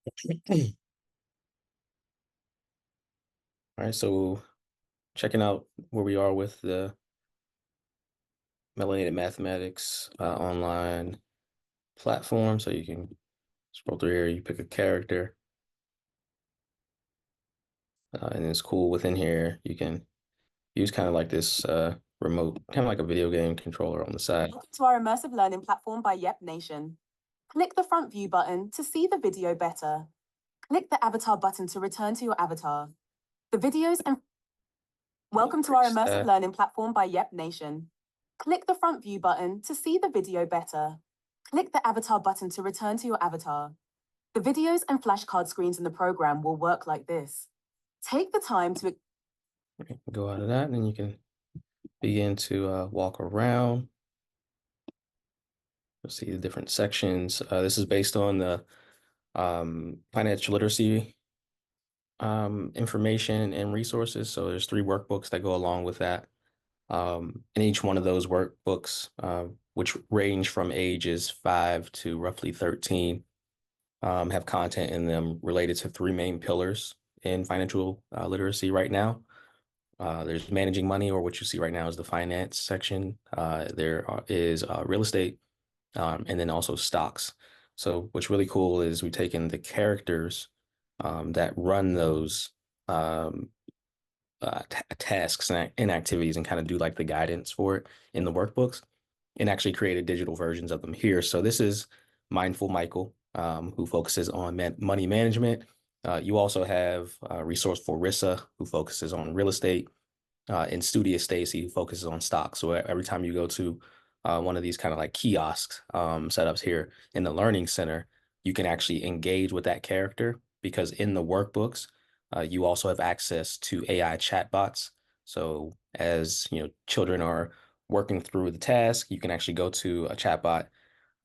All right, so checking out where we are with the Melanated Mathematics online platform. So you can scroll through here, you pick a character, and it's cool within here. You can use kind of like this remote, kind of like a video game controller on the side. Welcome to our immersive learning platform by Yep Nation. Click the front view button to see the video better. Click the avatar button to return to your avatar. The videos and Welcome to our immersive learning platform by Yep Nation. Click the front view button to see the video better. Click the avatar button to return to your avatar. The videos and flashcard screens in the program will work like this. Take the time to Go out of that, and then you can begin to walk around. You'll see the different sections. This is based on the financial literacy information and resources. So there's 3 workbooks that go along with that. And each one of those workbooks, which range from ages 5 to roughly 13, have content in them related to 3 main pillars in financial literacy right now. There's managing money, or what you see right now is the finance section. There is real estate, and then also stocks. So what's really cool is we've taken the characters that run those tasks and activities and kind of do like the guidance for it in the workbooks and actually created digital versions of them here. So this is Mindful Michael, who focuses on money management. You also have Resourceful Rissa, who focuses on real estate, and Studious Stacy, who focuses on stocks. So every time you go to one of these kind of like kiosks setups here in the Learning Center, you can actually engage with that character, because in the workbooks, you also have access to AI chatbots. So as you know, children are working through the task, you can actually go to a chatbot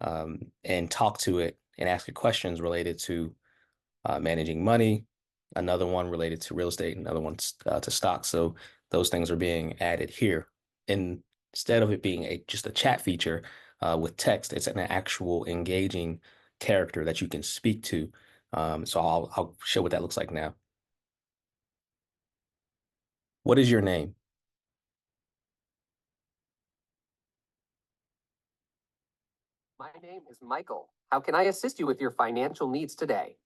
and talk to it and ask it questions related to managing money, another one related to real estate, another one to stocks. So those things are being added here. And instead of it being just a chat feature with text, it's an actual engaging character that you can speak to. So I'll show what that looks like now. What is your name? My name is Michael. How can I assist you with your financial needs today?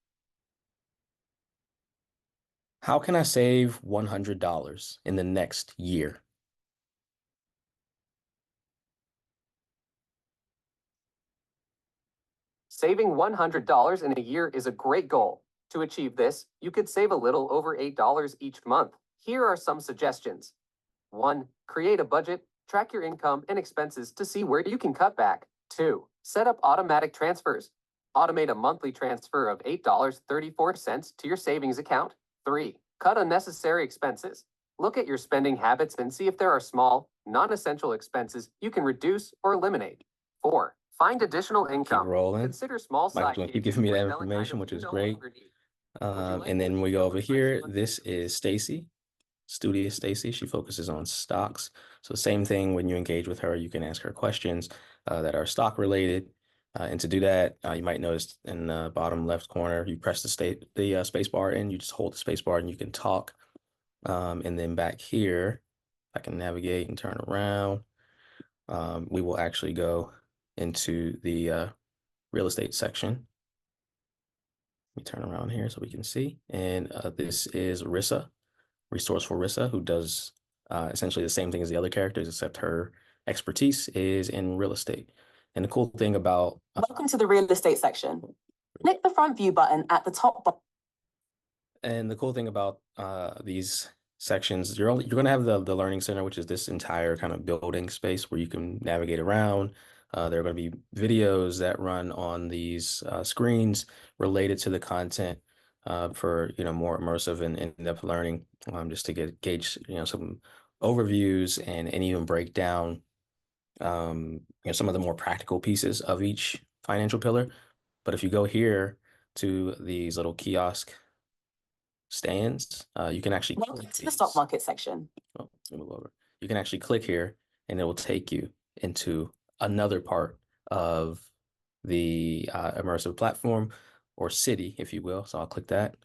How can I save $100 in the next year? Saving $100 in a year is a great goal. To achieve this, you could save a little over $8 each month. Here are some suggestions. 1. Create a budget. Track your income and expenses to see where you can cut back. 2. Set up automatic transfers. Automate a monthly transfer of $8.34 to your savings account. 3. Cut unnecessary expenses. Look at your spending habits and see if there are small, non-essential expenses you can reduce or eliminate. 4. Find additional income. Keep rolling. Consider small side Mike's going to keep giving me that information, which is great. And then we go over here. This is Stacy, Studious Stacy. She focuses on stocks. So same thing, when you engage with her, you can ask her questions that are stock related. And to do that, you might notice in the bottom left corner, you press the space bar in, you just hold the space bar and you can talk. And then back here, I can navigate and turn around. We will actually go into the real estate section. Let me turn around here so we can see. And this is Rissa, Resourceful Rissa, who does essentially the same thing as the other characters, except her expertise is in real estate. And the cool thing about Welcome to the real estate section. Click the front view button at the top. And the cool thing about these sections, you're going to have the Learning Center, which is this entire kind of building space where you can navigate around. There are going to be videos that run on these screens related to the content for more immersive and in-depth learning, just to gauge some overviews and even break down some of the more practical pieces of each financial pillar. But if you go here to these little kiosk stands, you can actually Welcome to the stock market section. Oh, let me move over. You can actually click here and it will take you into another part of the immersive platform or city, if you will. So I'll click that,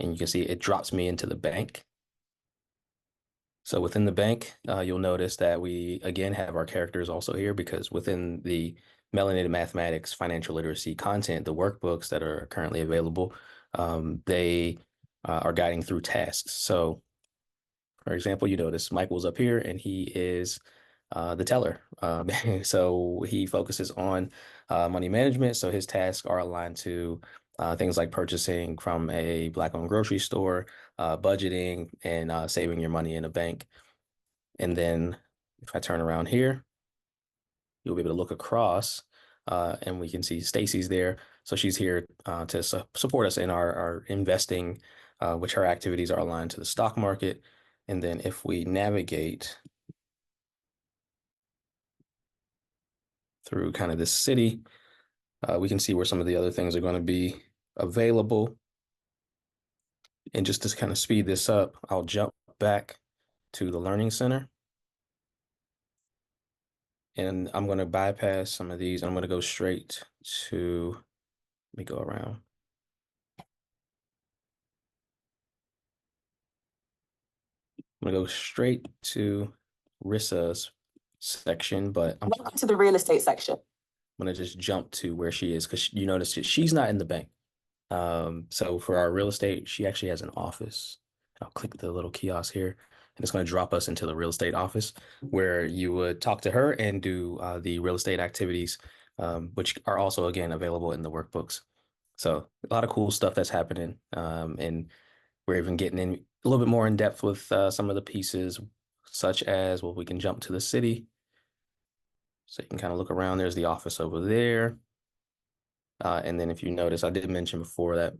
and you can see it drops me into the bank. So within the bank, you'll notice that we again have our characters also here, because within the Melanated Mathematics financial literacy content, the workbooks that are currently available, they are guiding through tasks. So for example, you notice Michael's up here and he is the teller. So he focuses on money management. So his tasks are aligned to things like purchasing from a Black-owned grocery store, budgeting, and saving your money in a bank. And then if I turn around here, you'll be able to look across and we can see Stacy's there. So she's here to support us in our investing, which her activities are aligned to the stock market. And then if we navigate through kind of this city, we can see where some of the other things are going to be available. And just to kind of speed this up, I'll jump back to the Learning Center. And I'm going to bypass some of these. I'm going to go straight to, let me go around. I'm going to go straight to Rissa's section, but I'm Welcome to the real estate section. going to just jump to where she is, because you notice that she's not in the bank. So for our real estate, she actually has an office. I'll click the little kiosk here, and it's going to drop us into the real estate office where you would talk to her and do the real estate activities, which are also, again, available in the workbooks. So a lot of cool stuff that's happening. And we're even getting in a little bit more in depth with some of the pieces, such as, well, we can jump to the city. So you can kind of look around. There's the office over there. And then if you notice, I did mention before that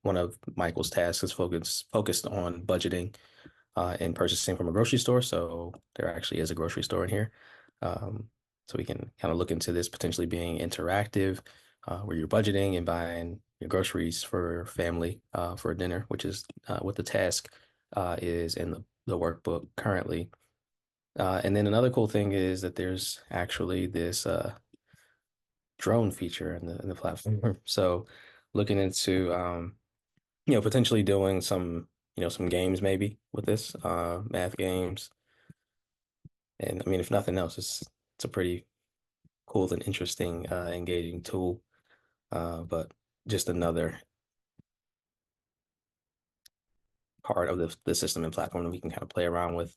one of Michael's tasks is focused on budgeting and purchasing from a grocery store. So there actually is a grocery store in here. So we can kind of look into this potentially being interactive, where you're budgeting and buying your groceries for family for a dinner, which is what the task is in the workbook currently. And then another cool thing is that there's actually this drone feature in the platform. So looking into potentially doing some some games maybe with this math games. And I mean, if nothing else, it's a pretty cool and interesting engaging tool. But just another part of the system and platform that we can kind of play around with.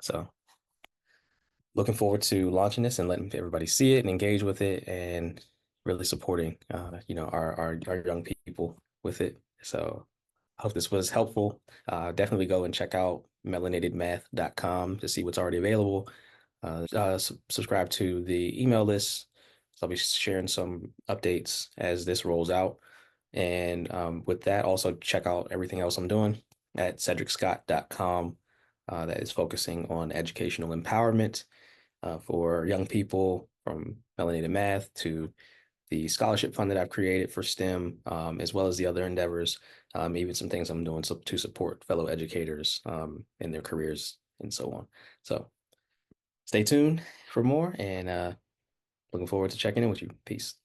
So looking forward to launching this and letting everybody see it and engage with it, and really supporting our young people with it. So I hope this was helpful. Definitely go and check out melanatedmath.com to see what's already available. Subscribe to the email list. So I'll be sharing some updates as this rolls out. And with that, also check out everything else I'm doing at cedricscott.com that is focusing on educational empowerment for young people, from Melanated Math to the scholarship fund that I've created for STEM, as well as the other endeavors, even some things I'm doing to support fellow educators in their careers and so on. So stay tuned for more, and looking forward to checking in with you. Peace.